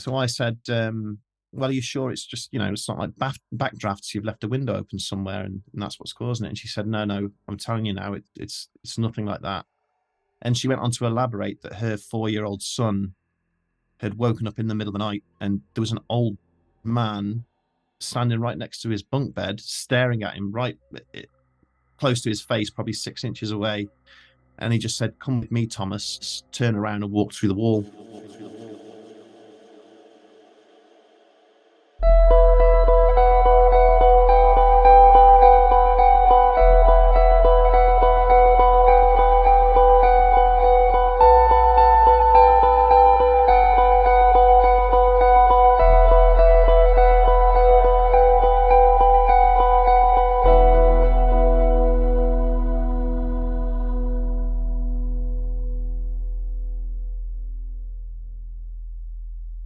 So I said, well, are you sure it's just, it's not like backdrafts, you've left a window open somewhere and that's what's causing it. And she said, no, no, I'm telling you now, it's nothing like that. And she went on to elaborate that her 4-year-old son had woken up in the middle of the night and there was an old man standing right next to his bunk bed, staring at him right close to his face, probably 6 inches away. And he just said, come with me, Thomas, turn around and walk through the wall.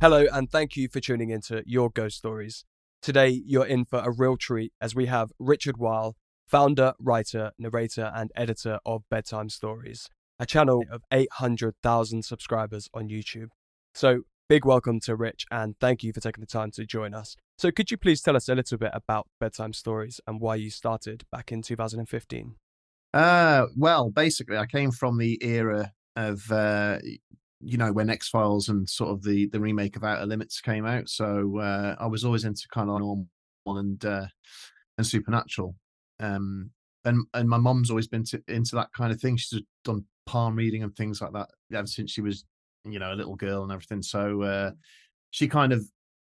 Hello, and thank you for tuning into Your Ghost Stories. Today, you're in for a real treat as we have Richard Weil, founder, writer, narrator, and editor of Bedtime Stories, a channel of 800,000 subscribers on YouTube. So, big welcome to Rich, and thank you for taking the time to join us. So, could you please tell us a little bit about Bedtime Stories and why you started back in 2015? Well, basically, I came from the era of when X-Files and sort of the remake of Outer Limits came out. So I was always into kind of normal and supernatural. And my mum's always been into that kind of thing. She's done palm reading and things like that ever since she was, a little girl and everything. So she kind of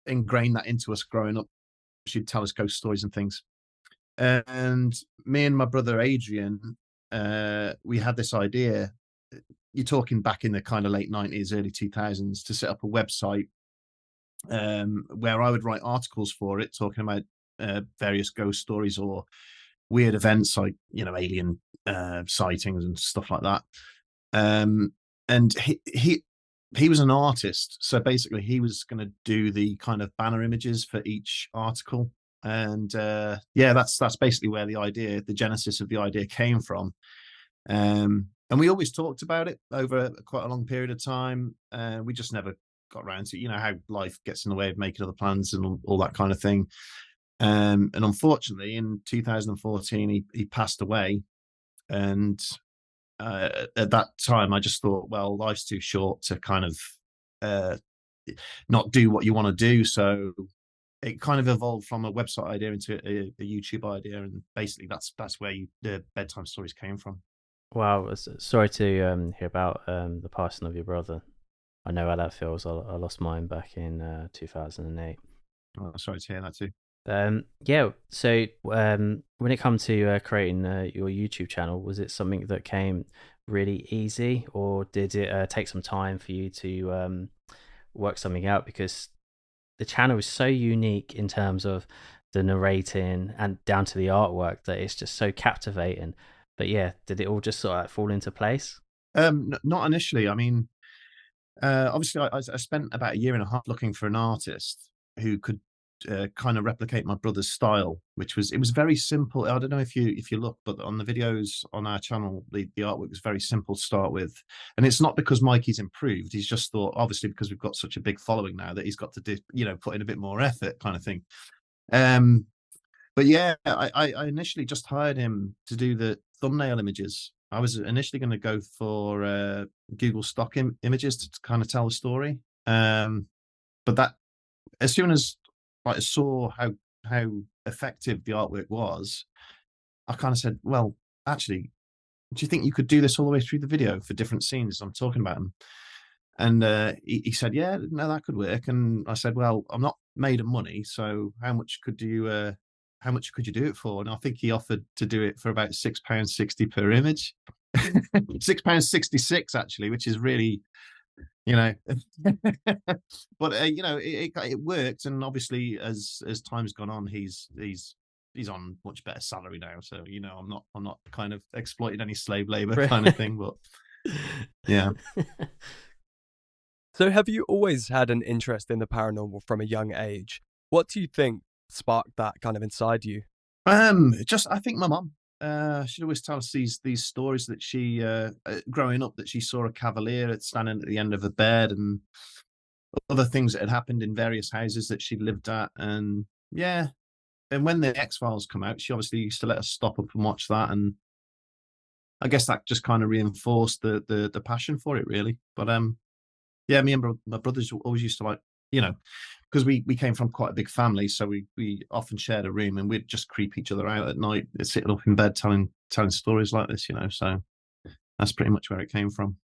ingrained that into us growing up. She'd tell us ghost stories and things. And me and my brother Adrian, we had this idea. You're talking back in the kind of late 90s, early 2000s, to set up a website where I would write articles for it, talking about various ghost stories or weird events like, alien sightings and stuff like that. And he was an artist, so basically he was going to do the kind of banner images for each article. And that's basically where the genesis of the idea came from. And we always talked about it over quite a long period of time. We just never got around to it. You know how life gets in the way of making other plans and all that kind of thing. And unfortunately, in 2014, he passed away. And at that time, I just thought, well, life's too short to kind of not do what you want to do. So it kind of evolved from a website idea into a YouTube idea, and basically that's where the bedtime stories came from. Wow, sorry to hear about the passing of your brother. I know how that feels. I lost mine back in 2008. Oh, sorry to hear that too. Yeah. So when it comes to creating your YouTube channel, was it something that came really easy, or did it take some time for you to work something out? Because the channel is so unique in terms of the narrating and down to the artwork that it's just so captivating. But yeah, did it all just sort of fall into place? Not initially. I mean, obviously, I spent about a year and a half looking for an artist who could kind of replicate my brother's style, it was very simple. I don't know if you look, but on the videos on our channel, the artwork was very simple to start with. And it's not because Mikey's improved. He's just thought, obviously, because we've got such a big following now, that he's got to put in a bit more effort, kind of thing. But yeah, I initially just hired him to do the thumbnail images. I was initially going to go for Google stock images to kind of tell the story. But that, as soon as I saw how effective the artwork was, I kind of said, well, actually, do you think you could do this all the way through the video for different scenes I'm talking about them? And he said, yeah, no, that could work. And I said, well, I'm not made of money, so how much could you do it for? And I think he offered to do it for about £6.60 per image. £6.66 actually, which is really, but it worked. And obviously as time's gone on, he's on much better salary now. So, I'm not kind of exploiting any slave labor kind of thing, but yeah. So have you always had an interest in the paranormal from a young age? What do you think sparked that kind of inside you? Just I think my mum. She'd always tell us these stories that she growing up, that she saw a cavalier standing at the end of a bed, and other things that had happened in various houses that she'd lived at. And yeah, and when the X-Files come out, she obviously used to let us stop up and watch that. And I guess that just kind of reinforced the passion for it, really. But yeah, me and my brothers always used to like, you know, because we came from quite a big family, so we often shared a room, and we'd just creep each other out at night, sitting up in bed telling stories like this, you know. So that's pretty much where it came from.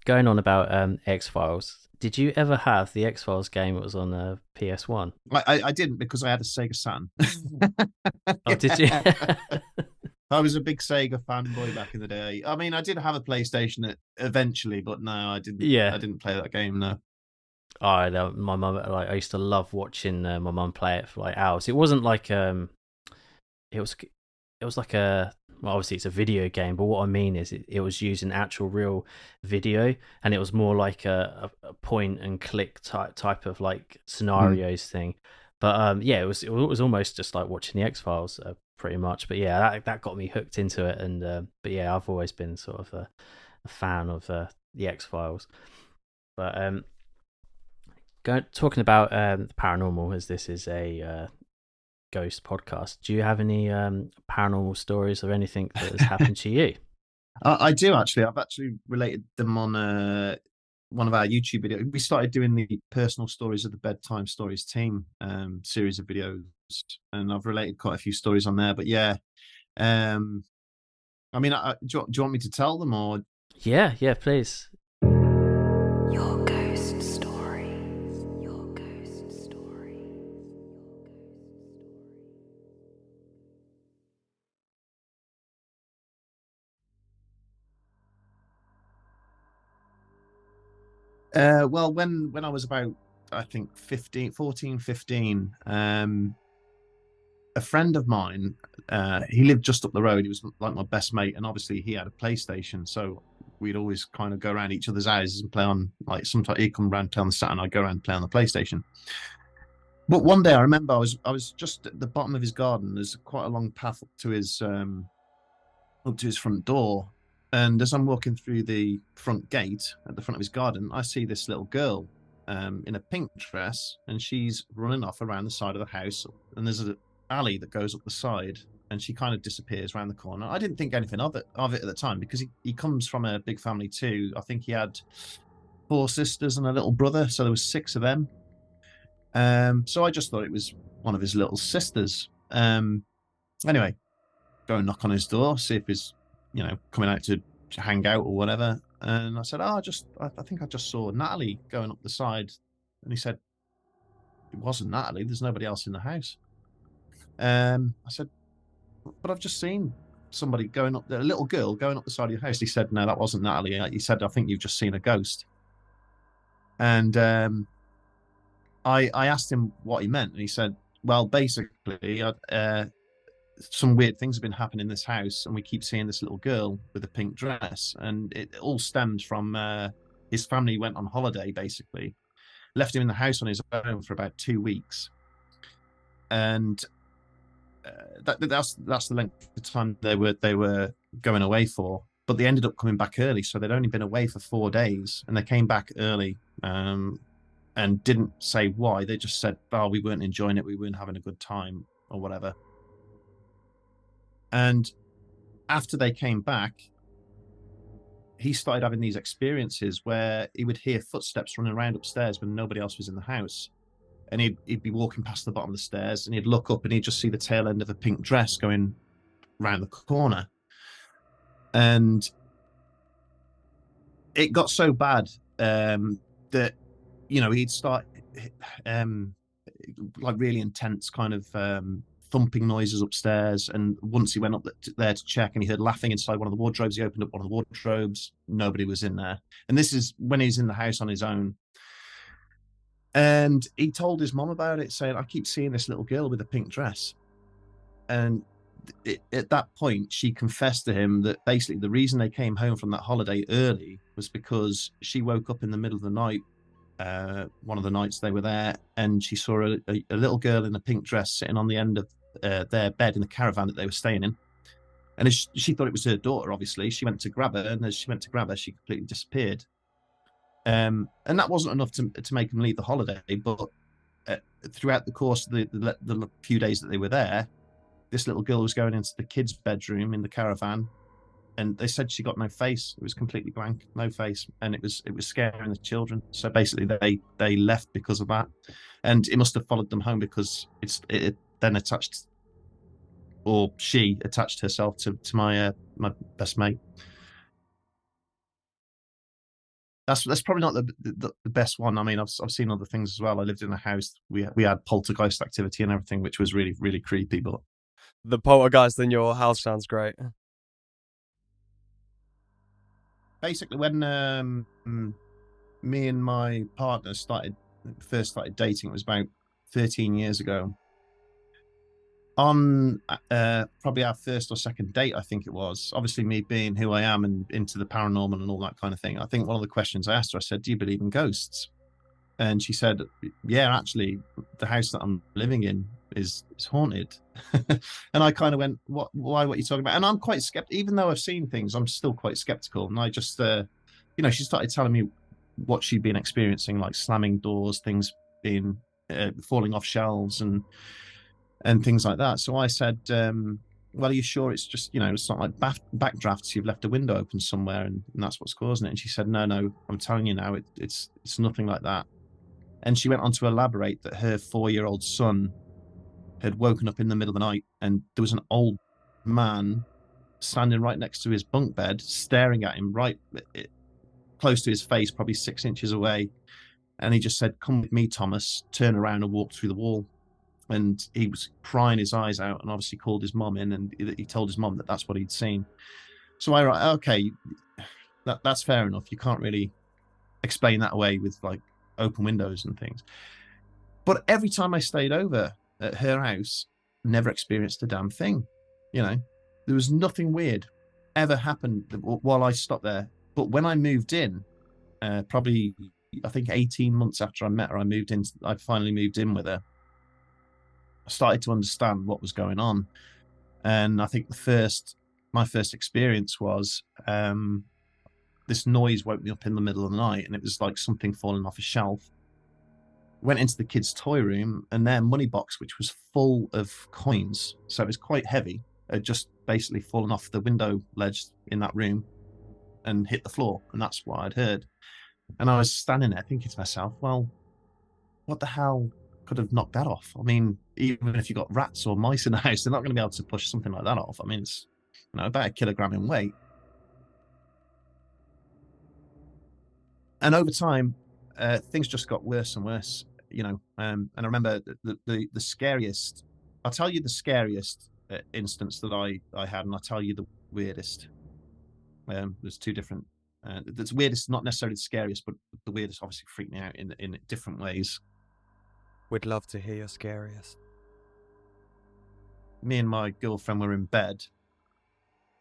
Going on about X Files, did you ever have the X Files game? It was on PS1. I didn't, because I had a Sega Saturn. Oh, did you? I was a big Sega fanboy back in the day. I mean, I did have a PlayStation eventually, but no, I didn't. Yeah. I didn't play that game. No. I know my mum. Like, I used to love watching my mum play it for like hours. It wasn't like it was like a, well, obviously it's a video game, but what I mean is it was using actual real video, and it was more like a point and click type of like scenarios thing. But yeah, it was almost just like watching the X Files, pretty much. But yeah, that got me hooked into it. And but yeah, I've always been sort of a fan of the X Files. But talking about the paranormal, as this is a ghost podcast, do you have any paranormal stories or anything that has happened to you? I do, actually. I've actually related them on one of our YouTube videos. We started doing the personal stories of the Bedtime Stories team series of videos, and I've related quite a few stories on there. But yeah, I mean, do you want me to tell them, or? Yeah, please. Your ghost stories. Your ghost stories. Well, when I was about, I think 15, a friend of mine, he lived just up the road. He was like my best mate, and obviously he had a PlayStation, so we'd always kind of go around each other's houses and play on, like, sometimes he'd come around play on the Saturn, I'd go around and play on the PlayStation. But one day I remember I was just at the bottom of his garden. There's quite a long path up to his front door. And as I'm walking through the front gate at the front of his garden, I see this little girl in a pink dress, and she's running off around the side of the house. And there's an alley that goes up the side, and she kind of disappears around the corner. I didn't think anything of it at the time, because he comes from a big family too. I think he had 4 sisters and a little brother, so there was 6 of them. So I just thought it was one of his little sisters. Anyway, go and knock on his door, see if he's, coming out to hang out or whatever. And I said, I think I just saw Natalie going up the side. And he said, it wasn't Natalie. There's nobody else in the house. I said, but I've just seen somebody going up there, a little girl going up the side of your house. He said, no, that wasn't Natalie. He said, I think you've just seen a ghost. And I asked him what he meant. And he said, well, basically, some weird things have been happening in this house, and we keep seeing this little girl with a pink dress, and it all stemmed from his family went on holiday, basically left him in the house on his own for about 2 weeks, and that's the length of time they were going away for. But they ended up coming back early, so they'd only been away for 4 days, and they came back early, and didn't say why. They just said, oh, we weren't enjoying it, we weren't having a good time, or whatever. And after they came back, he started having these experiences where he would hear footsteps running around upstairs when nobody else was in the house. And he'd be walking past the bottom of the stairs, and he'd look up and he'd just see the tail end of a pink dress going round the corner. And it got so bad that, he'd start like really intense kind of thumping noises upstairs. And once he went up there to check, and he heard laughing inside one of the wardrobes. He opened up one of the wardrobes, nobody was in there. And this is when he's in the house on his own. And he told his mom about it, saying, I keep seeing this little girl with a pink dress. And at that point, she confessed to him that basically the reason they came home from that holiday early was because she woke up in the middle of the night, one of the nights they were there, and she saw a little girl in a pink dress sitting on the end of their bed in the caravan that they were staying in. And as she thought it was her daughter, obviously. She went to grab her, and as she went to grab her, she completely disappeared. And that wasn't enough to make them leave the holiday. But throughout the course of the few days that they were there, this little girl was going into the kids' bedroom in the caravan, and they said she got no face. It was completely blank, no face, and it was scaring the children. So basically, they left because of that, and it must have followed them home because it then attached, or she attached herself to my best mate. That's probably not the best one. I mean, I've seen other things as well. I lived in a house. We had poltergeist activity and everything, which was really really creepy. But The poltergeist in your house sounds great. basically, when me and my partner first started dating, it was about 13 years ago. On probably our first or second date, I think it was. Obviously, me being who I am and into the paranormal and all that kind of thing. I think one of the questions I asked her, I said, "Do you believe in ghosts?" And she said, "Yeah, actually, the house that I'm living in is haunted." And I kind of went, "What? Why? What are you talking about?" And I'm quite skeptical, even though I've seen things. I'm still quite skeptical. And I just, she started telling me what she'd been experiencing, like slamming doors, things being falling off shelves, and things like that. So I said, "Well, are you sure it's just, it's not like backdrafts? You've left a window open somewhere, and that's what's causing it." And she said, "No, no, I'm telling you now, it's nothing like that." And she went on to elaborate that her 4-year-old son had woken up in the middle of the night, and there was an old man standing right next to his bunk bed, staring at him right close to his face, probably 6 inches away. And he just said, "Come with me, Thomas." Turn around and walk through the wall. And he was crying his eyes out, and obviously called his mum in, and he told his mum that that's what he'd seen. So I went, okay, that's fair enough. You can't really explain that away with like open windows and things. But every time I stayed over at her house, never experienced a damn thing. There was nothing weird ever happened while I stopped there. But when I moved in, probably I think 18 months after I met her, I finally moved in with her. I started to understand what was going on. And I think my first experience was this noise woke me up in the middle of the night, and it was like something falling off a shelf. Went into the kids' toy room, and their money box, which was full of coins, so it was quite heavy, had just basically fallen off the window ledge in that room and hit the floor. And that's what I'd heard. And I was standing there thinking to myself, well, what the hell could have knocked that off? I mean, even if you got rats or mice in the house, they're not going to be able to push something like that off. I mean, it's about a kilogram in weight. And over time, things just got worse and worse. And I remember the scariest. I'll tell you the scariest instance that I had, and I'll tell you the weirdest. There's two different. The weirdest, not necessarily the scariest, but the weirdest obviously freaked me out in different ways. We'd love to hear your scariest. Me and my girlfriend were in bed,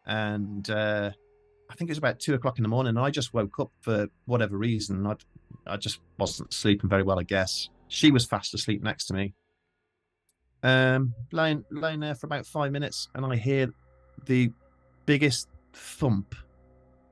and I think it was about 2 o'clock in the morning. And I just woke up for whatever reason. I just wasn't sleeping very well, I guess. She was fast asleep next to me. Laying there for about 5 minutes, and I hear the biggest thump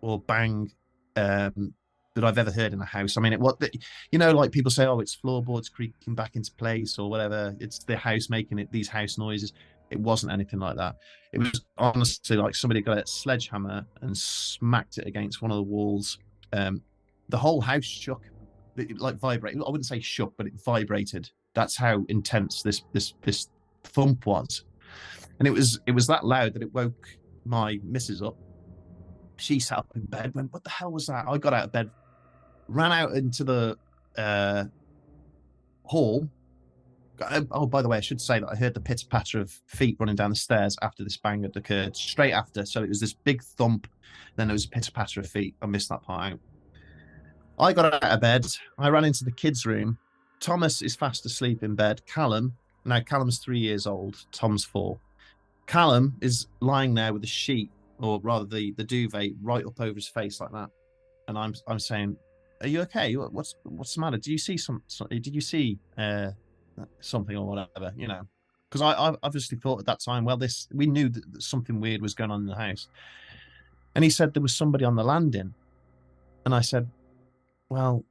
or bang that I've ever heard in a house. I mean, like people say, oh, it's floorboards creaking back into place or whatever. It's the house making these house noises. It wasn't anything like that. It was honestly like somebody got a sledgehammer and smacked it against one of the walls. The whole house shook, like vibrated. I wouldn't say shook, but it vibrated. That's how intense this thump was, and it was that loud that it woke my missus up. She sat up in bed, went, "What the hell was that?" I got out of bed, ran out into the hall. Oh, by the way, I should say that I heard the pitter patter of feet running down the stairs after this bang had occurred, straight after. So it was this big thump, then there was a pitter patter of feet. I missed that part out. I got out of bed. I ran into the kids' room. Thomas is fast asleep in bed. Callum's 3 years old. Tom's 4. Callum is lying there with a sheet, or rather the duvet, right up over his face like that. And I'm saying, "Are you okay? What's the matter? Do you see Did you see something or whatever?" Because I obviously thought at that time, well, we knew that something weird was going on in the house. And he said there was somebody on the landing, and I said, well,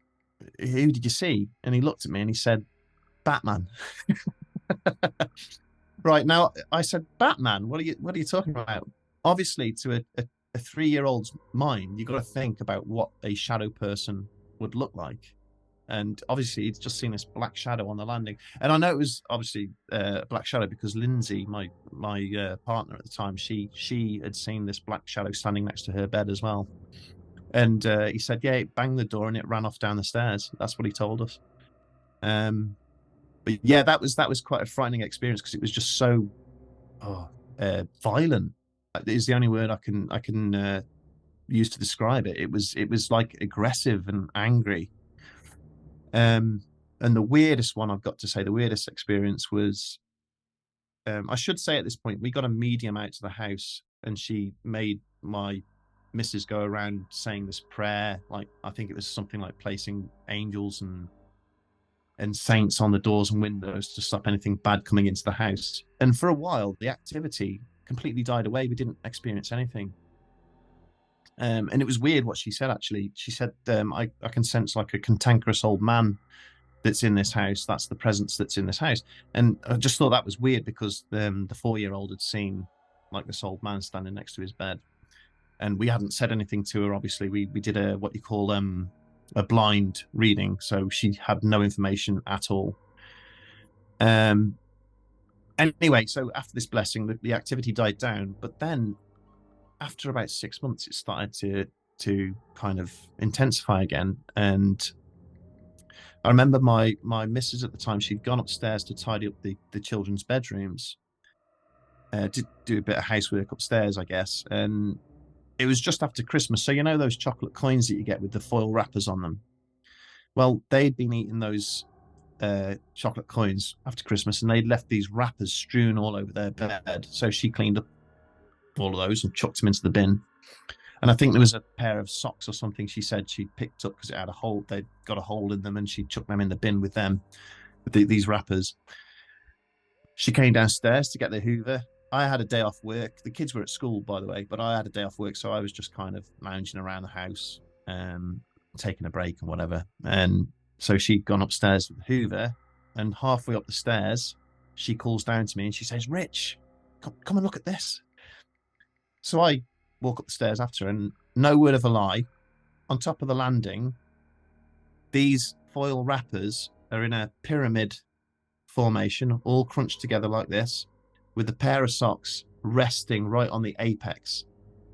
who did you see? And he looked at me and he said, Batman. Right now, I said, Batman. What are you talking about? Obviously, to a 3-year-old's mind, you got to think about what a shadow person would look like. And obviously, he'd just seen this black shadow on the landing. And I know it was obviously a black shadow because Lindsay, my partner at the time, she had seen this black shadow standing next to her bed as well. And he said, yeah, it banged the door and it ran off down the stairs. That's what he told us. Um, but yeah, that was quite a frightening experience because it was just so oh, violent. Is the only word I can use to describe it. It was like aggressive and angry. Um, and the weirdest one I've got to say, the weirdest experience was, I should say at this point, we got a medium out to the house, and she made my missus go around saying this prayer. Like I think it was something like placing angels and saints on the doors and windows to stop anything bad coming into the house. And for a while, the activity completely died away. We didn't experience anything. And it was weird what she said, actually. She said, I can sense like a cantankerous old man that's in this house. That's the presence that's in this house. And I just thought that was weird because the 4-year-old had seen like this old man standing next to his bed. And we hadn't said anything to her. Obviously, we did what you call a blind reading. So she had no information at all. Um, anyway, so after this blessing, the activity died down. But then after about 6 months, it started to kind of intensify again. And I remember my missus at the time, she'd gone upstairs to tidy up the children's bedrooms, to do a bit of housework upstairs, I guess. And it was just after Christmas. So, you know, those chocolate coins that you get with the foil wrappers on them? Well, they'd been eating those chocolate coins after Christmas and they'd left these wrappers strewn all over their bed. So she cleaned up all of those and chucked them into the bin. And I think there was a pair of socks or something she said she picked up because it had a hole. They'd got a hole in them and she chucked them in the bin with them, with these wrappers. She came downstairs to get the Hoover. I had a day off work. The kids were at school, by the way, but I had a day off work. So I was just kind of lounging around the house, taking a break and whatever. And so she'd gone upstairs with the Hoover. And halfway up the stairs, she calls down to me and she says, Rich, come and look at this. So I walk up the stairs after her, and no word of a lie, on top of the landing, these foil wrappers are in a pyramid formation, all crunched together like this, with a pair of socks resting right on the apex.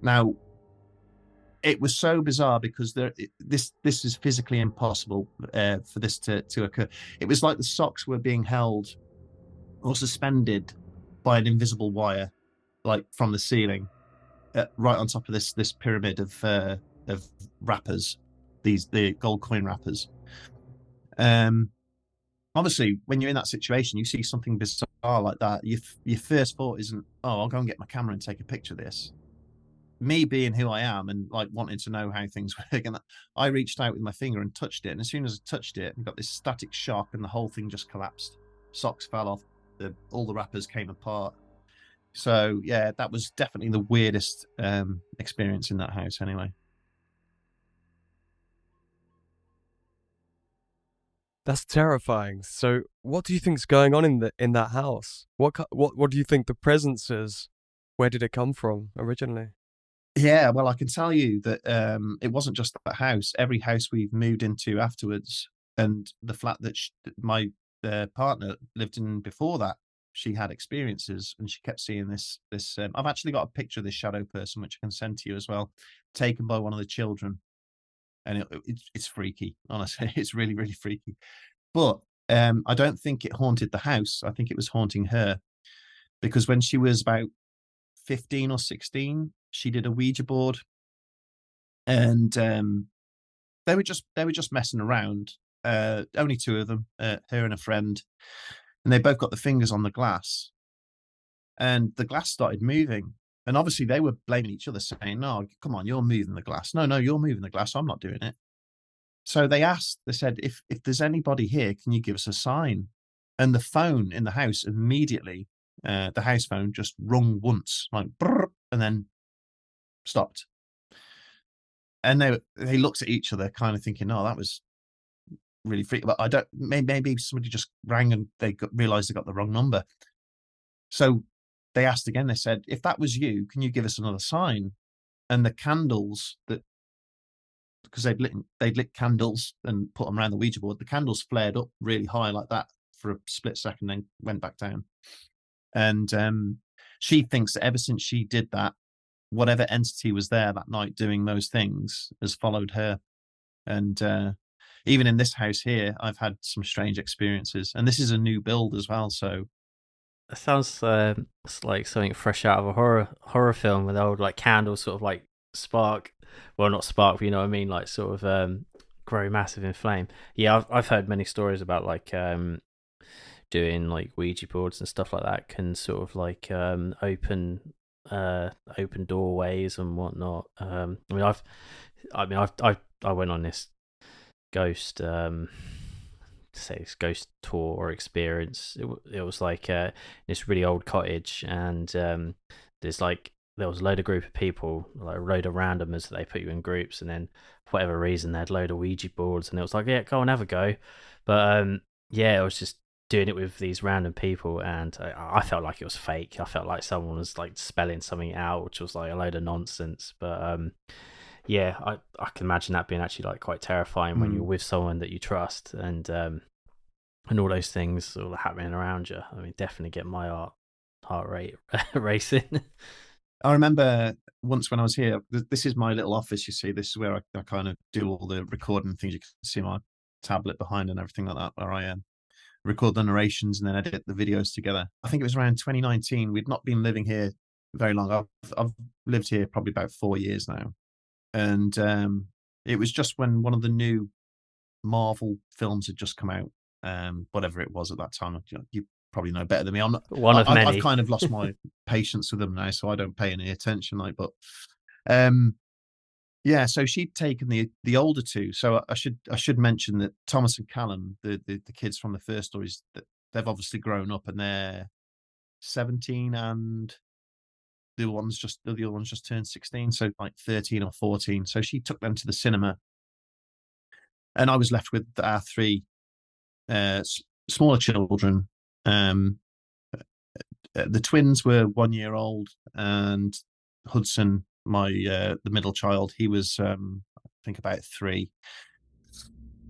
Now, it was so bizarre because this is physically impossible for this to occur. It was like the socks were being held or suspended by an invisible wire, like from the ceiling, right on top of this pyramid of wrappers, the gold coin wrappers. Obviously, when you're in that situation, you see something bizarre like that. Your first thought isn't, "Oh, I'll go and get my camera and take a picture of this." Me being who I am and like wanting to know how things work, and I reached out with my finger and touched it. And as soon as I touched it, I got this static shock, and the whole thing just collapsed. Socks fell off. All the wrappers came apart. So yeah, that was definitely the weirdest experience in that house. Anyway. That's terrifying. So, what do you think's going on in that house? What do you think the presence is? Where did it come from originally? Yeah, well, I can tell you that it wasn't just that house. Every house we've moved into afterwards, and the flat that my partner lived in before that, she had experiences, and she kept seeing this. I've actually got a picture of this shadow person, which I can send to you as well, taken by one of the children, and it's freaky. Honestly, it's really really freaky. But I don't think it haunted the house. I think it was haunting her because when she was about 15 or 16, she did a Ouija board, and they were just messing around. Only two of them, her and a friend, and they both got the fingers on the glass, and the glass started moving. And obviously, they were blaming each other, saying, "No, come on, you're moving the glass. No, no, you're moving the glass. I'm not doing it." So they asked. They said, "If there's anybody here, can you give us a sign?" And the phone in the house immediately, the house phone just rung once, like brrr, and then stopped. And they looked at each other, kind of thinking, "Oh, that was really freaky." But I don't. Maybe somebody just rang and they realized they got the wrong number. So they asked again. They said, "If that was you, can you give us another sign?" And the candles that, because they'd lit candles and put them around the Ouija board. The candles flared up really high like that for a split second, then went back down. And she thinks that ever since she did that, whatever entity was there that night doing those things has followed her. And even in this house here, I've had some strange experiences. And this is a new build as well, so It sounds it's like something fresh out of a horror film with old like candles sort of like spark. Well, not spark, but you know what I mean, like sort of grow massive in flame. Yeah, I've heard many stories about like doing like Ouija boards and stuff like that can sort of like open doorways and whatnot. I went on this ghost say it's ghost tour or experience. It was like this really old cottage, and there was a load of group of people, like a load of randomers that they put you in groups, and then for whatever reason they had a load of Ouija boards, and it was like, yeah, go and have a go. But yeah, I was just doing it with these random people, and I felt like it was fake. I felt like someone was like spelling something out, which was like a load of nonsense. But yeah, I can imagine that being actually like quite terrifying when you're with someone that you trust, and all those things all happening around you. I mean, definitely get my heart rate racing. I remember once when I was here, this is my little office, you see. This is where I kind of do all the recording things. You can see my tablet behind and everything like that, where I record the narrations and then edit the videos together. I think it was around 2019. We'd not been living here very long. I've lived here probably about 4 years now. And it was just when one of the new Marvel films had just come out, whatever it was at that time. You probably know better than me. I'm not One of many. I've kind of lost my patience with them now, so I don't pay any attention. But yeah. So she'd taken the older two. So I should mention that Thomas and Callum, the kids from the first stories, that they've obviously grown up and they're 17 and the other ones just turned 16, so like 13 or 14. So she took them to the cinema, and I was left with our three smaller children. The twins were 1 year old, and Hudson, the middle child, he was I think about 3.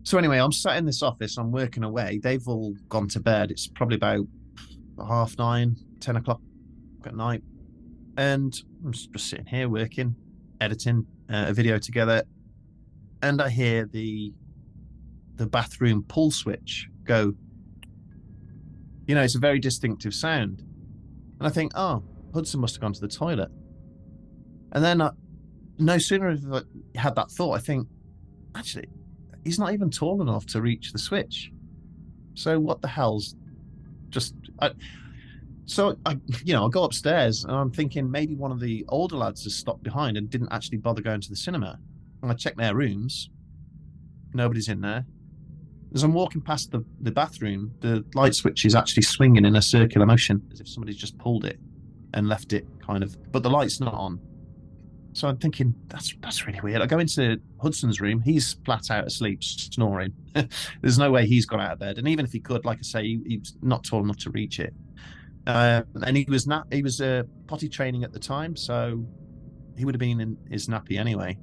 So anyway, I'm sat in this office, I'm working away. They've all gone to bed. It's probably about 9:30, 10 o'clock at night. And I'm just sitting here working, editing a video together, and I hear the bathroom pull switch go. It's a very distinctive sound, and I think, oh, Hudson must have gone to the toilet. And then no sooner have I had that thought, I think, actually, he's not even tall enough to reach the switch. So what the hell's just? So I go upstairs and I'm thinking maybe one of the older lads has stopped behind and didn't actually bother going to the cinema. And I check their rooms. Nobody's in there. As I'm walking past the bathroom, the light switch is actually swinging in a circular motion, as if somebody's just pulled it and left it kind of, but the light's not on. So I'm thinking, that's really weird. I go into Hudson's room. He's flat out asleep, snoring. There's no way he's got out of bed. And even if he could, like I say, he's not tall enough to reach it. And he was potty training at the time, so he would have been in his nappy anyway.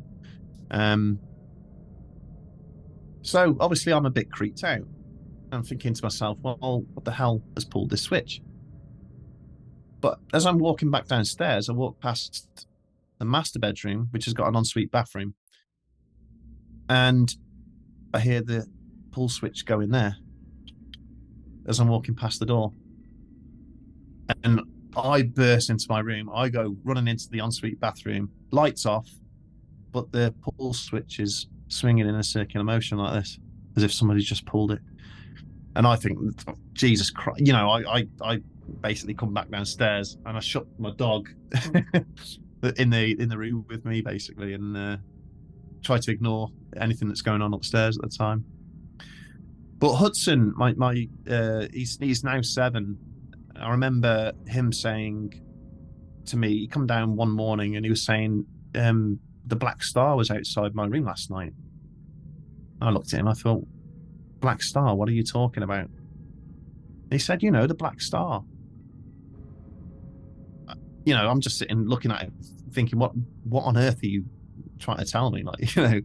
So obviously I'm a bit creeped out. I'm thinking to myself, well, what the hell has pulled this switch? But as I'm walking back downstairs, I walk past the master bedroom, which has got an ensuite bathroom, and I hear the pull switch go in there as I'm walking past the door. And I burst into my room. I go running into the ensuite bathroom, lights off, but the pull switch is swinging in a circular motion like this, as if somebody's just pulled it. And I think, Jesus Christ, I basically come back downstairs and I shut my dog in the room with me, basically, and try to ignore anything that's going on upstairs at the time. But Hudson, he's now 7. I remember him saying to me, he come down one morning and he was saying, the Black Star was outside my room last night. I looked at him, I thought, Black Star, what are you talking about? He said, the Black Star. I'm just sitting looking at it, thinking, what on earth are you trying to tell me? Like,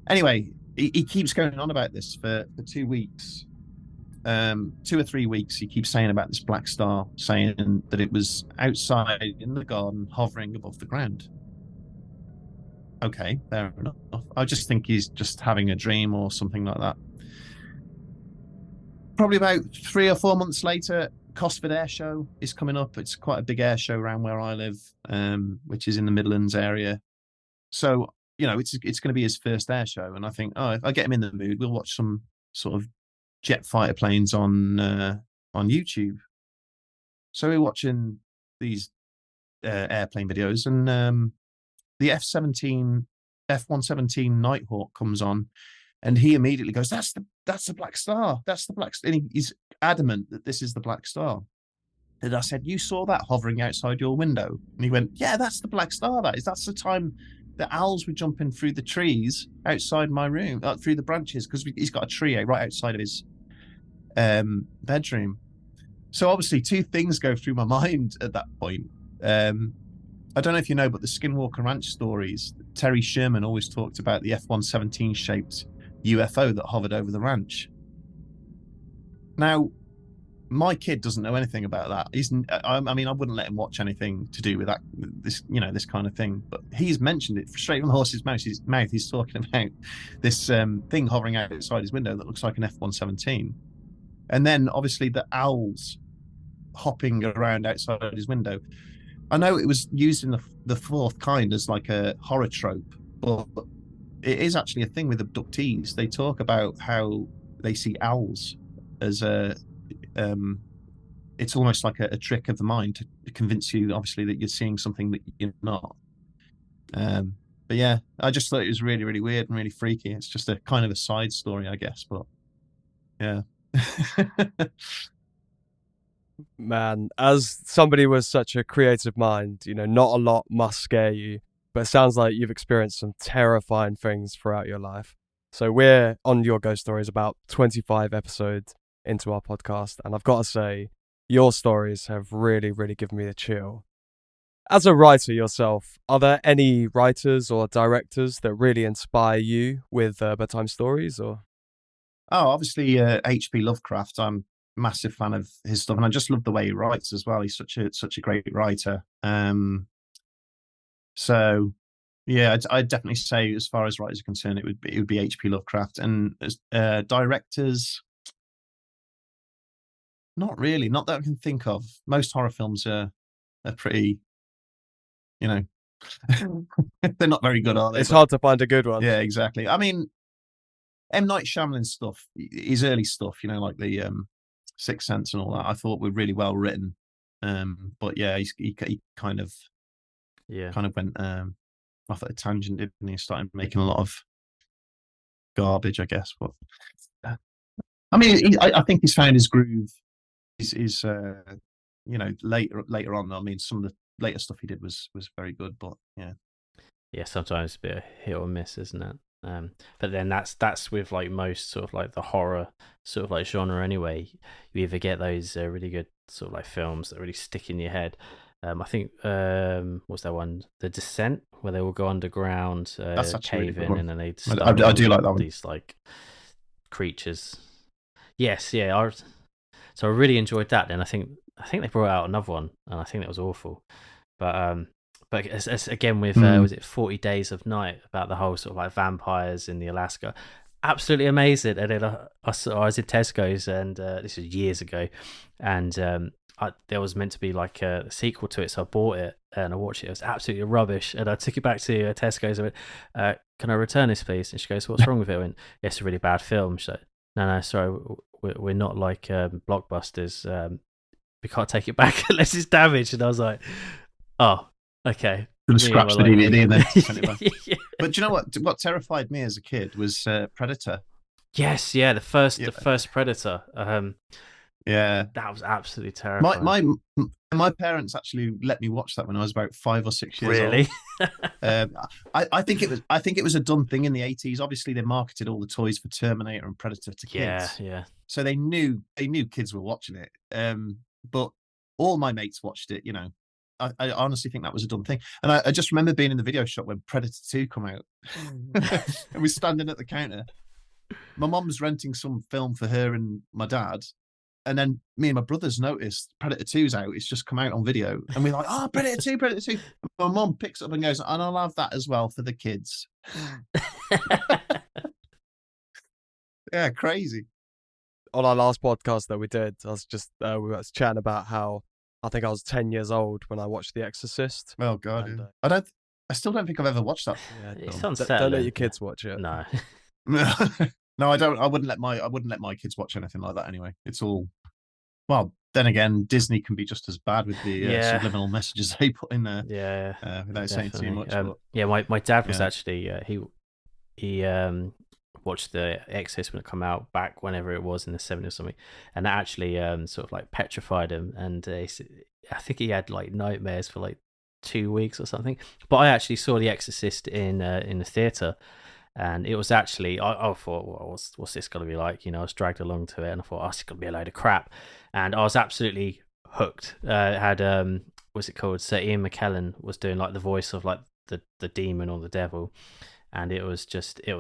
Anyway, he keeps going on about this for 2 weeks. 2 or 3 weeks, he keeps saying about this Black Star, saying that it was outside in the garden, hovering above the ground. Okay, fair enough. I just think he's just having a dream or something like that. Probably about 3 or 4 months later, Cosford Air Show is coming up. It's quite a big air show around where I live, which is in the Midlands area. So, it's going to be his first air show. And I think, if I get him in the mood, we'll watch some sort of jet fighter planes on YouTube. So we're watching these airplane videos, and the F-117 Nighthawk comes on, and he immediately goes, that's the Black Star. That's the Black Star. And he's adamant that this is the Black Star. And I said, you saw that hovering outside your window? And he went, yeah, that's the Black Star. That's the time the owls were jumping through the trees outside my room, through the branches, because he's got a tree right outside of his bedroom. So obviously 2 things go through my mind at that point. I don't know if you know, but the Skinwalker Ranch stories, Terry Sherman always talked about the F-117 shaped UFO that hovered over the ranch. Now, my kid doesn't know anything about that. I wouldn't let him watch anything to do with that, this kind of thing. But he's mentioned it straight from the horse's mouth. He's talking about this thing hovering outside his window that looks like an F-117. And then obviously the owls hopping around outside his window. I know it was used in the fourth kind as like a horror trope, but it is actually a thing with abductees. They talk about how they see owls as it's almost like a trick of the mind to convince you, obviously, that you're seeing something that you're not. But yeah, I just thought it was really, really weird and really freaky. It's just a kind of a side story, I guess, but yeah. Man, as somebody with such a creative mind, not a lot must scare you, but it sounds like you've experienced some terrifying things throughout your life. So we're on Your Ghost Stories, about 25 episodes into our podcast, and I've got to say, your stories have really, really given me a chill. As a writer yourself, are there any writers or directors that really inspire you with bedtime stories? Or obviously H.P. Lovecraft. I'm a massive fan of his stuff, and I just love the way he writes as well. He's such a great writer. So yeah, I'd definitely say, as far as writers are concerned, it would be H.P. Lovecraft. And as directors, not really, not that I can think of. Most horror films are pretty, they're not very good, are they? It's hard to find a good one. Yeah, exactly. I mean, M. Night Shyamalan stuff, his early stuff, like the Sixth Sense and all that, I thought were really well written. But yeah, he kind of went off at a tangent, didn't he? Started making a lot of garbage, I guess. But I mean, I think he's found his groove. Is later on. I mean, some of the later stuff he did was very good, but yeah, sometimes a bit of hit or miss, isn't it? But then that's with like most sort of like the horror sort of like genre anyway. You either get those really good sort of like films that really stick in your head. I think what's that one? The Descent, where they all go underground, cave in, and then they I do like that one. These like creatures. Yes, yeah. So I really enjoyed that. Then I think they brought out another one, and I think that was awful. But it's again with was it 40 Days of Night, about the whole sort of like vampires in the Alaska. Absolutely amazing. And then I was in Tesco's, and this was years ago, and there was meant to be like a sequel to it, so I bought it and I watched it. It was absolutely rubbish, and I took it back to Tesco's. I went, "Can I return this, please?" And she goes, "What's wrong with it?" I went, "Yeah, it's a really bad film." She's like, "No, sorry, we're not like Blockbusters. We can't take it back unless it's damaged." And I was like, "Oh, okay." Scratch the DVD and then send it back. Yeah. But do you know what terrified me as a kid was Predator. Yes, yeah, the first Predator. Yeah. That was absolutely My terrifying. my my parents actually let me watch that when I was about 5 or 6 years Really? old. Um, I think it was a done thing in the 80s. Obviously, they marketed all the toys for Terminator and Predator to Yeah, kids, yeah. so they knew kids were watching it. But all my mates watched it. I honestly think that was a done thing. And I just remember being in the video shop when Predator 2 come out, and we're standing at the counter. My mom was renting some film for her and my dad, and then me and my brothers noticed Predator 2's out. It's just come out on video. And we're like, oh, Predator 2, Predator 2. And my mom picks up and goes, and I'll have that as well for the kids. Yeah, crazy. On our last podcast that we did, I was just we were chatting about how I think I was 10 years old when I watched The Exorcist. Oh, God. And Yeah. I still don't think I've ever watched that yeah, It's film. don't let unsettling. your kids watch it. No. No, I don't. I wouldn't let my kids watch anything like that anyway. It's all, well, then again, Disney can be just as bad with the Yeah. subliminal messages they put in there Yeah, without saying too definitely. much. But Yeah, my dad was yeah. actually he watched The Exorcist when it come out back whenever it was in the 70s or something, and that actually sort of like petrified him, and I think he had like nightmares for like 2 weeks or something. But I actually saw The Exorcist in the theater, and it was actually I thought, well, what's this going to be like? I was dragged along to it, and I thought, oh, it's going to be a load of crap, and I was absolutely hooked. It had what's it called? Sir Ian McKellen was doing like the voice of like the demon or the devil, and it was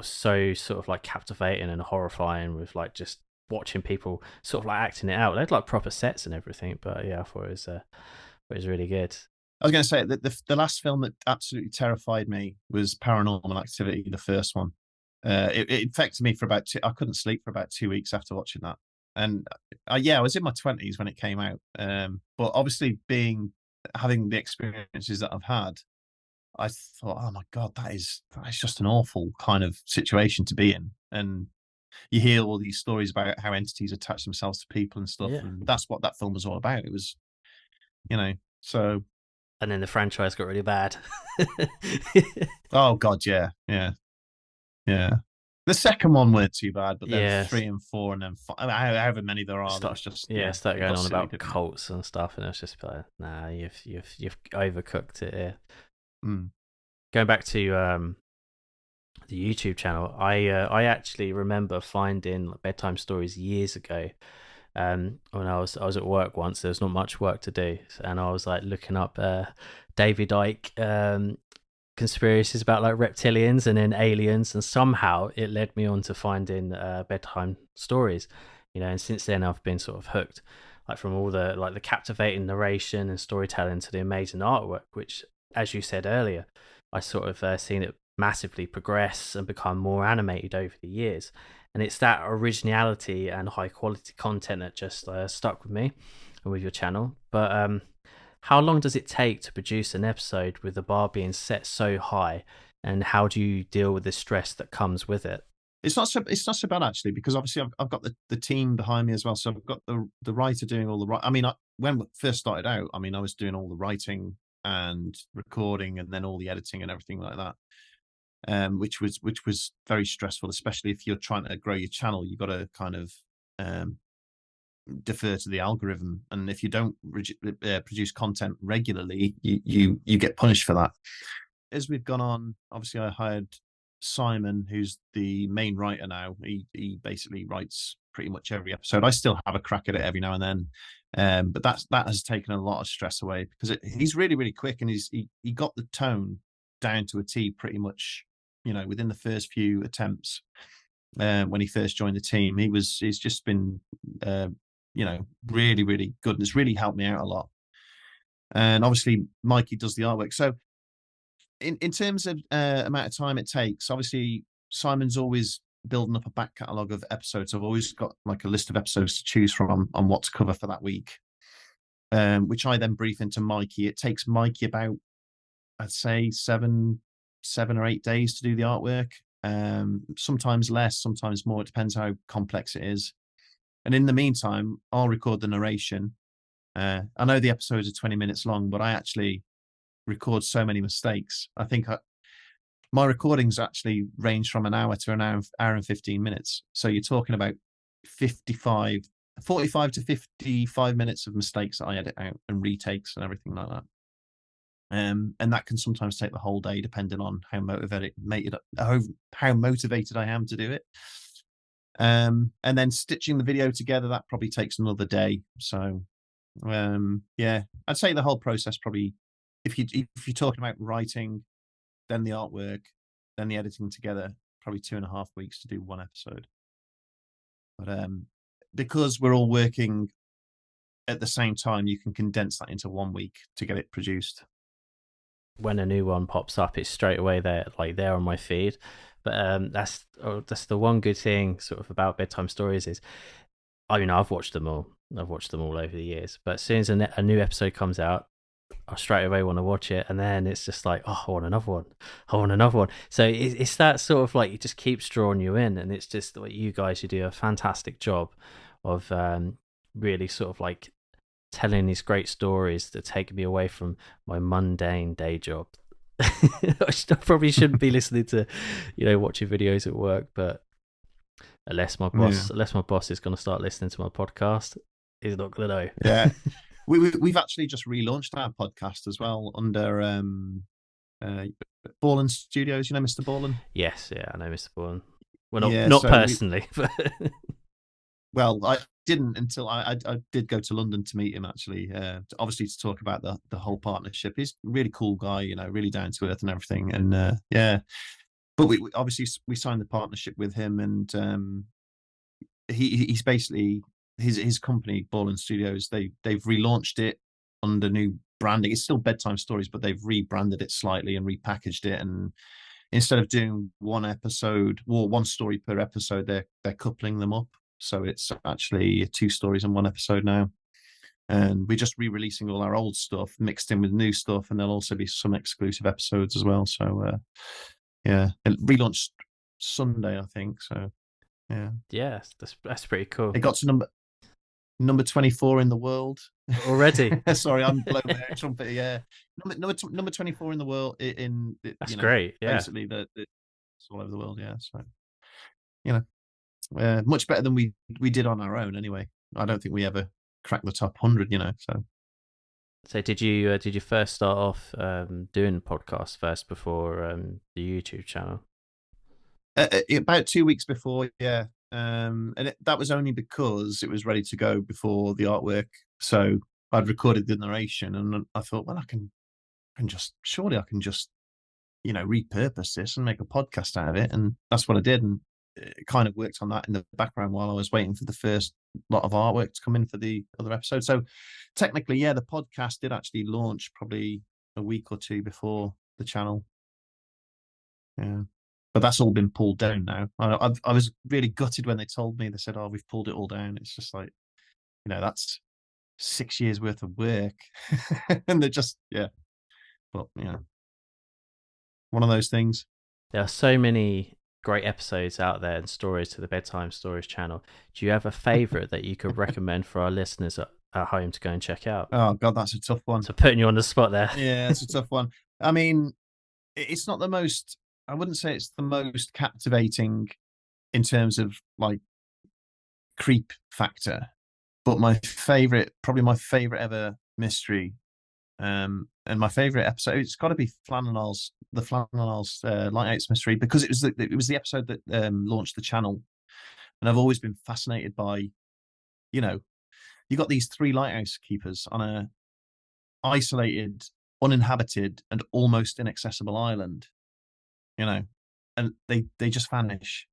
so sort of like captivating and horrifying with like just watching people sort of like acting it out. They had like proper sets and everything, but yeah, I thought it was really good. I was going to say that the last film that absolutely terrified me was Paranormal Activity, the first one. It affected me for about I couldn't sleep for about 2 weeks after watching that. And I was in my 20s when it came out. But obviously, having the experiences that I've had, I thought, oh my God, that is just an awful kind of situation to be in. And you hear all these stories about how entities attach themselves to people and stuff, Yeah, and that's what that film was all about. It was, so. and then the franchise got really bad. Oh God, yeah, yeah, yeah. The second one weren't too bad, but then Yes. 3 and 4, and then however many there are, Start, it's just start it going got on silly, about didn't it? cults and stuff, and it's just like, nah, you've overcooked it here. Mm. Going back to the YouTube channel, I actually remember finding bedtime stories years ago. When I was at work once, there was not much work to do, and I was like looking up David Icke conspiracies about like reptilians and then aliens, and somehow it led me on to finding bedtime stories. And since then I've been sort of hooked, like from all the captivating narration and storytelling to the amazing artwork, which, as you said earlier, I sort of seen it massively progress and become more animated over the years. And it's that originality and high quality content that just stuck with me and with your channel. But how long does it take to produce an episode with the bar being set so high, and how do you deal with the stress that comes with it? It's not so bad actually, because obviously I've got the team behind me as well. So I've got the writer doing all the right. I mean, when we first started out, I mean, I was doing all the writing and recording, and then all the editing and everything like that. Which was very stressful, especially if you're trying to grow your channel. You've got to kind of defer to the algorithm, and if you don't produce content regularly, you get punished for that. As we've gone on, obviously I hired Simon, who's the main writer now. He basically writes pretty much every episode. I still have a crack at it every now and then, but that has taken a lot of stress away, because he's really, really quick, and he got the tone down to a T pretty much, within the first few attempts. When he first joined the team, he's just been really, really good, and it's really helped me out a lot. And obviously Mikey does the artwork. So in terms of amount of time it takes, obviously Simon's always building up a back catalogue of episodes. I've always got like a list of episodes to choose from on what to cover for that week, which I then brief into Mikey. It takes Mikey about, I'd say, 7 or 8 days to do the artwork. Sometimes less, sometimes more. It depends how complex it is. And in the meantime, I'll record the narration. I know the episodes are 20 minutes long, but I actually record so many mistakes. I think my recordings actually range from an hour to an hour and 15 minutes. So you're talking about 55 45 to 55 minutes of mistakes that I edit out and retakes and everything like that. And that can sometimes take the whole day, depending on how motivated I am to do it. And then stitching the video together, that probably takes another day. So, yeah, I'd say the whole process probably, if you're talking about writing, then the artwork, then the editing together, probably 2.5 weeks to do one episode. But because we're all working at the same time, you can condense that into 1 week to get it produced. When a new one pops up, it's straight away there, like there on my feed. But that's the one good thing sort of about bedtime stories is, I mean, I've watched them all. I've watched them all over the years. But as soon as a new episode comes out, I straight away want to watch it, and then it's just like, oh, I want another one. I want another one. So it's that sort of like, it just keeps drawing you in, and it's just what you guys, you do a fantastic job of really sort of like telling these great stories that take me away from my mundane day job. I probably shouldn't be listening to, watching videos at work, but unless my boss is going to start listening to my podcast, he's not going to know. Yeah. We've actually just relaunched our podcast as well under Borland Studios. You know Mr. Borland? Yes, yeah, I know Mr. Borland. Well, Yeah, not so personally, but well, I didn't until I did go to London to meet him, actually, obviously to talk about the whole partnership. He's a really cool guy, really down to earth and everything. And yeah, but we obviously we signed the partnership with him, and he's basically his company, Borland Studios. They've relaunched it under new branding. It's still Bedtime Stories, but they've rebranded it slightly and repackaged it. And instead of doing one story per episode, they're coupling them up. So it's actually 2 stories in one episode now. And we're just re-releasing all our old stuff mixed in with new stuff, and there'll also be some exclusive episodes as well. So yeah, it relaunched Sunday, I think. So yeah, that's pretty cool. It got to number 24 in the world already. Sorry, I'm blowing my own trumpet. Yeah, number 24 in the world. That's great. Yeah, basically it's all over the world. Yeah, so much better than we did on our own. Anyway, I don't think we ever cracked the top 100. So did you first start off doing podcasts first before the YouTube channel? About 2 weeks before, yeah. And that was only because it was ready to go before the artwork. So I'd recorded the narration, and I thought, well, I can just repurpose this and make a podcast out of it. And that's what I did. And it kind of worked on that in the background while I was waiting for the first lot of artwork to come in for the other episode. So technically, yeah, the podcast did actually launch probably a week or 2 before the channel. Yeah. But that's all been pulled down now. I was really gutted when they told me. They said, "Oh, we've pulled it all down." It's just like, that's 6 years worth of work, and they're just But one of those things. There are so many great episodes out there and stories to the Bedtime Stories channel. Do you have a favorite that you could recommend for our listeners at home to go and check out? Oh God, that's a tough one. So putting you on the spot there. Yeah, it's a tough one. I mean, it's not the most. I wouldn't say it's the most captivating in terms of like creep factor, but probably my favorite ever mystery, and my favorite episode, it's got to be the Flannel's Lighthouse mystery, because it was the episode that launched the channel, and I've always been fascinated by, you got these 3 lighthouse keepers on a isolated, uninhabited, and almost inaccessible island. And they just vanish.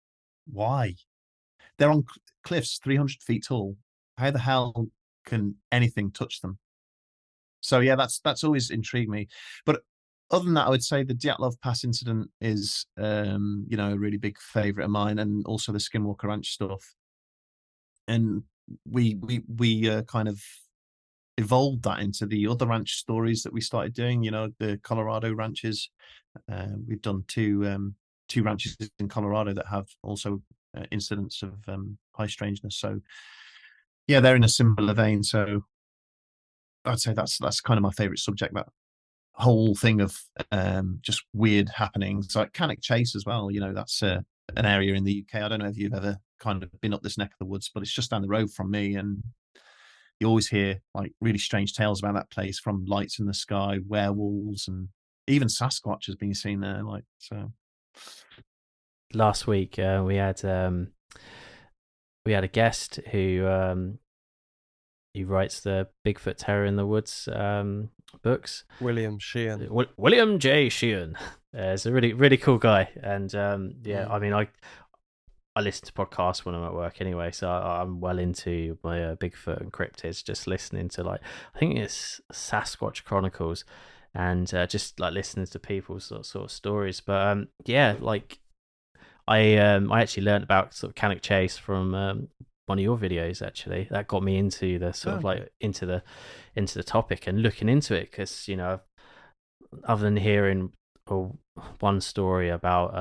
Why? They're on cliffs 300 feet tall. How the hell can anything touch them? So yeah, that's always intrigued me. But other than that, I would say the Dyatlov Pass incident is, a really big favorite of mine, and also the Skinwalker Ranch stuff. And we kind of evolved that into the other ranch stories that we started doing. The Colorado ranches. We've done 2 ranches in Colorado that have also incidents of high strangeness. So yeah, they're in a similar vein. So I'd say that's kind of my favorite subject, that whole thing of just weird happenings, like Cannock Chase as well. That's an area in the UK. I don't know if you've ever kind of been up this neck of the woods, but it's just down the road from me, and you always hear like really strange tales about that place, from lights in the sky, werewolves, and even Sasquatch has been seen there. Like, so. Last week we had a guest who writes the Bigfoot Terror in the Woods books. William Sheehan. William J. Sheehan. He's a really, really cool guy. And I mean, I listen to podcasts when I'm at work anyway, so I'm well into my Bigfoot and cryptids, just listening to, like, I think it's Sasquatch Chronicles, and just like listening to people's sort of stories. But like I actually learned about sort of Cannock Chase from one of your videos. Actually, that got me into the sort of like into the topic and looking into it, because, you know, other than hearing one story about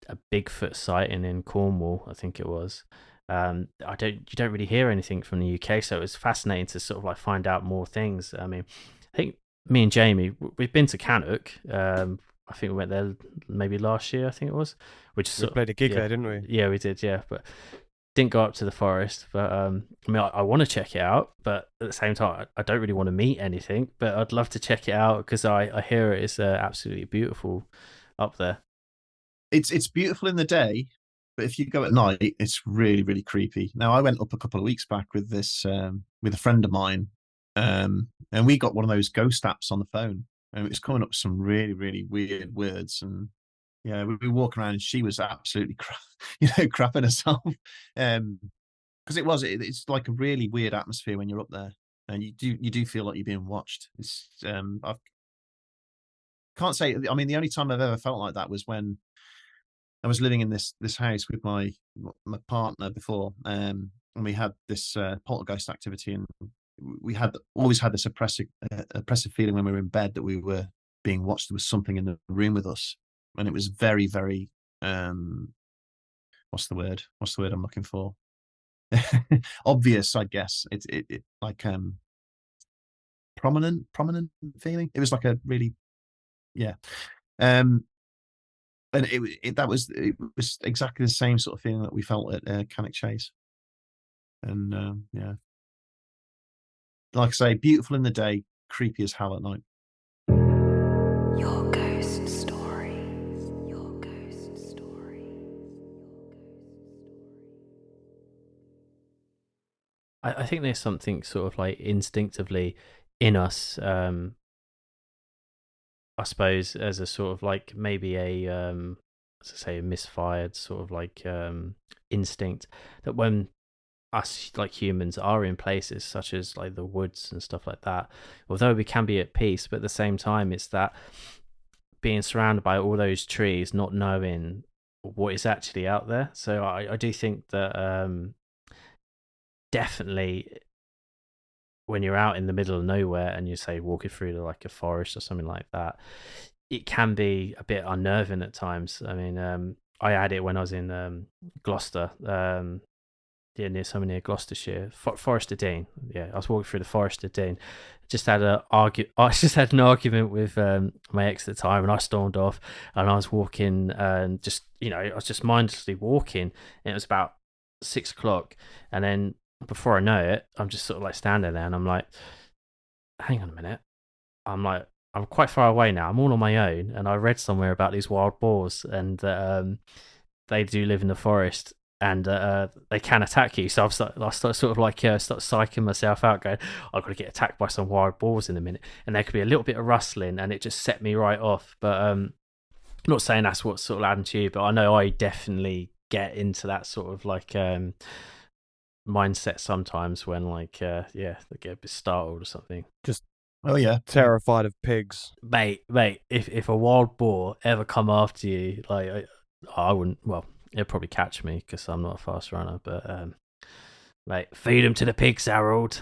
a Bigfoot sighting in Cornwall, I think it was. You don't really hear anything from the UK, so it was fascinating to sort of like find out more things. I mean, I think me and Jamie, we've been to Cannock. I think we went there maybe last year, I think it was. We played a gig there, didn't we? Yeah, we did, yeah. But didn't go up to the forest. But I mean, I want to check it out, but at the same time, I don't really want to meet anything. But I'd love to check it out, because I hear it is absolutely beautiful up there. It's beautiful in the day, but if you go at night, it's really, really creepy. Now, I went up a couple of weeks back with this with a friend of mine, and we got one of those ghost apps on the phone, and it was coming up with some really, really weird words. And yeah, we were walking around, and she was absolutely crapping herself, because it's like a really weird atmosphere when you're up there, and you do feel like you're being watched. It's I can't say. I mean, the only time I've ever felt like that was when I was living in this house with my partner before, and we had this poltergeist activity, and we had always had this oppressive feeling when we were in bed that we were being watched. There was something in the room with us, and it was very, very what's the word I'm looking for? Obvious, I guess. It like prominent feeling. It was like a really, yeah. And it was exactly the same sort of feeling that we felt at Cannock Chase. And yeah, like I say, beautiful in the day, creepy as hell at night. Your ghost stories. Your ghost stories. I think there's something sort of like instinctively in us, I suppose, as a sort of like maybe a as I say, a misfired sort of like instinct, that when us like humans are in places such as like the woods and stuff like that, although we can be at peace, but at the same time, it's that being surrounded by all those trees, not knowing what is actually out there. So I do think that definitely, when you're out in the middle of nowhere and you say walking through like a forest or something like that, it can be a bit unnerving at times. I mean, I had it when I was in Gloucester, near Gloucestershire, Forest of Dean. Yeah, I was walking through the Forest of Dean. I just had an argument with my ex at the time, and I stormed off. And I was walking, and I was just mindlessly walking. And it was about 6 o'clock, and then before I know it, I'm just sort of like standing there, and I'm like, hang on a minute. I'm quite far away now. I'm all on my own, and I read somewhere about these wild boars, and they do live in the forest, and they can attack you. So I start psyching myself out, going, I've got to get attacked by some wild boars in a minute, and there could be a little bit of rustling, and it just set me right off. But I'm not saying that's what sort of happened to you, but I know I definitely get into that sort of like mindset sometimes when like they get a bit startled or something. Just oh yeah, terrified of pigs, mate. If a wild boar ever come after you, like I wouldn't. Well, it'd probably catch me because I'm not a fast runner. But mate, feed them to the pigs, Harold.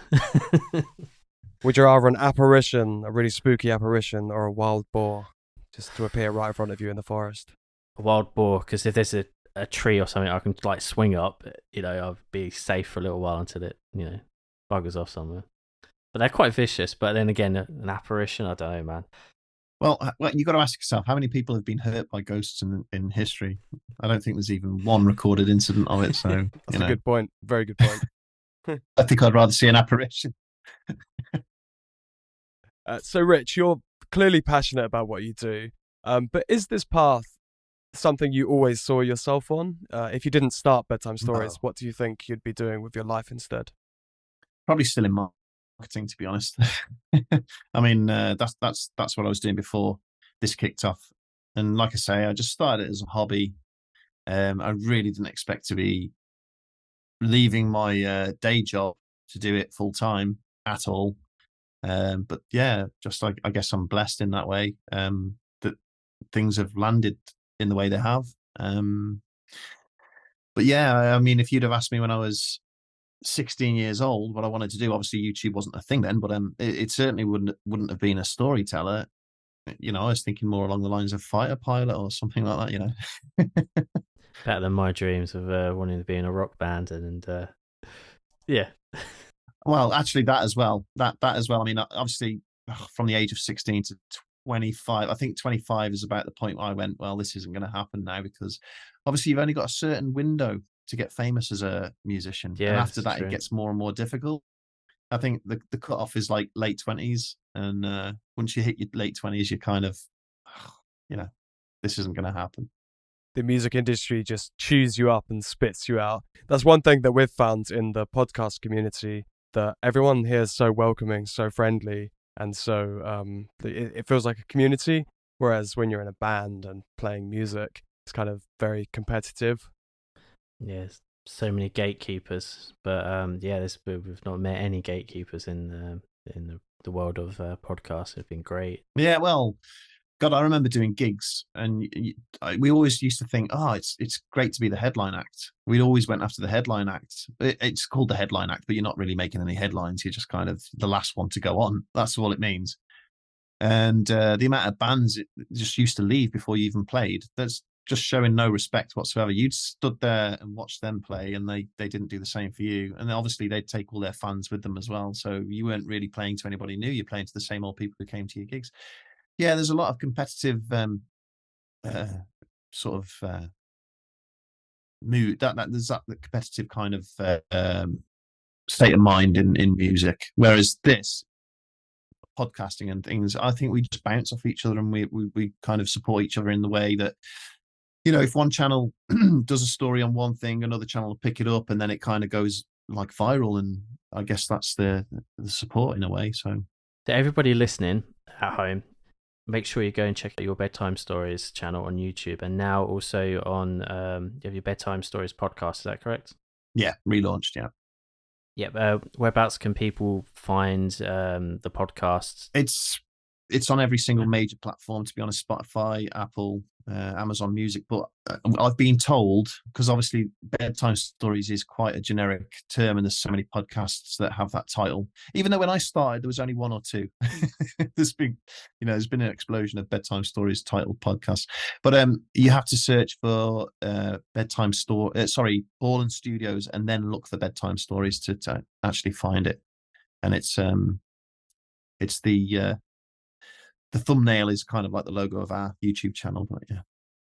Would you rather an apparition, a really spooky apparition, or a wild boar just to appear right in front of you in the forest? A wild boar, because if there's a tree or something I can like swing up, I'll be safe for a little while until it buggers off somewhere. But they're quite vicious. But then again, an apparition, I don't know, man. Well, you got to ask yourself, how many people have been hurt by ghosts in history? I don't think there's even one recorded incident of it. So, That's a good point. Very good point. I think I'd rather see an apparition. So, Rich, you're clearly passionate about what you do, but is this path something you always saw yourself on? If you didn't start Bedtime Stories, No. what do you think you'd be doing with your life instead? Probably still in marketing, to be honest. I mean, that's what I was doing before this kicked off. And like I say, I just started it as a hobby. I really didn't expect to be leaving my day job to do it full time at all. But yeah, just like I guess I'm blessed in that way, that things have landed in the way they have. But yeah, I mean, if you'd have asked me when I was 16 years old what I wanted to do, obviously YouTube wasn't a thing then, but it certainly wouldn't have been a storyteller. You know, I was thinking more along the lines of fighter pilot or something like that. You know. Better than my dreams of wanting to be in a rock band and yeah. Well, actually, that as well. That as well. I mean, obviously, from the age of 16 to 25, I think 25 is about the point where I went, well, this isn't going to happen now, because obviously you've only got a certain window to get famous as a musician, and Yeah, after it's that, it true. gets more and more difficult. I think the cutoff is like late 20s, and once you hit your late 20s, you're kind of, you know, this isn't going to happen. The music industry just chews you up and spits you out. That's one thing that we've found in the podcast community, that everyone here is so welcoming, so friendly, and so it feels like a community. Whereas when you're in a band and playing music, it's kind of very competitive. Yes, so many gatekeepers, but yeah, we've not met any gatekeepers in the world of podcasts. It's been great. Yeah, well, God, I remember doing gigs, and we always used to think, oh, it's great to be the headline act. We always went after the headline act. It's called the headline act, but you're not really making any headlines. You're just kind of the last one to go on. That's all it means. And the amount of bands it just used to leave before you even played, that's just showing no respect whatsoever. You'd stood there and watched them play, and they didn't do the same for you. And obviously they'd take all their fans with them as well. So you weren't really playing to anybody new. You're playing to the same old people who came to your gigs. Yeah, there's a lot of competitive uh, sort of mood. That there's that the competitive kind of state of mind in music. Whereas this podcasting and things, I think we just bounce off each other, and we kind of support each other in the way that, you know, if one channel does a story on one thing, another channel will pick it up, and then it kind of goes like viral. And I guess that's the support in a way. So To everybody listening at home, make sure you go and check out your Bedtime Stories channel on YouTube, and now also on you have your Bedtime Stories podcast. Is that correct? yeah, relaunched. Yeah. Yep. Whereabouts can people find the podcasts? It's on every single major platform, to be honest. Spotify, Apple, Amazon Music. But I've been told, because obviously Bedtime Stories is quite a generic term, and there's so many podcasts that have that title, even though when I started there was only one or two. there's been an explosion of Bedtime Stories titled podcasts. But you have to search for Ball and Studios, and then look for Bedtime Stories to actually find it. And it's the thumbnail is kind of like the logo of our YouTube channel, but yeah.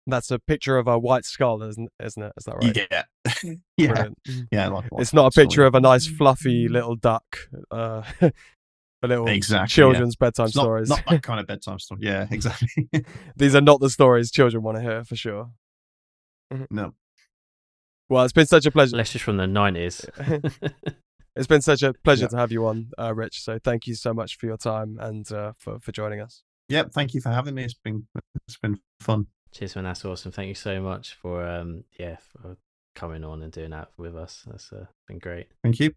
That's a picture of a white skull, isn't it? Is that right? Yeah. Yeah. Brilliant. Yeah. It's not a picture of a nice fluffy little duck. A little children's bedtime stories. Not that kind of bedtime story. Yeah, exactly. These are not the stories children want to hear, for sure. No. Well, it's been such a pleasure. Unless it's from the 90s. It's been such a pleasure to have you on, Rich. So thank you so much for your time and for joining us. Yep, thank you for having me. It's been fun. Cheers, man. That's awesome. Thank you so much for for coming on and doing that with us. That's been great. Thank you.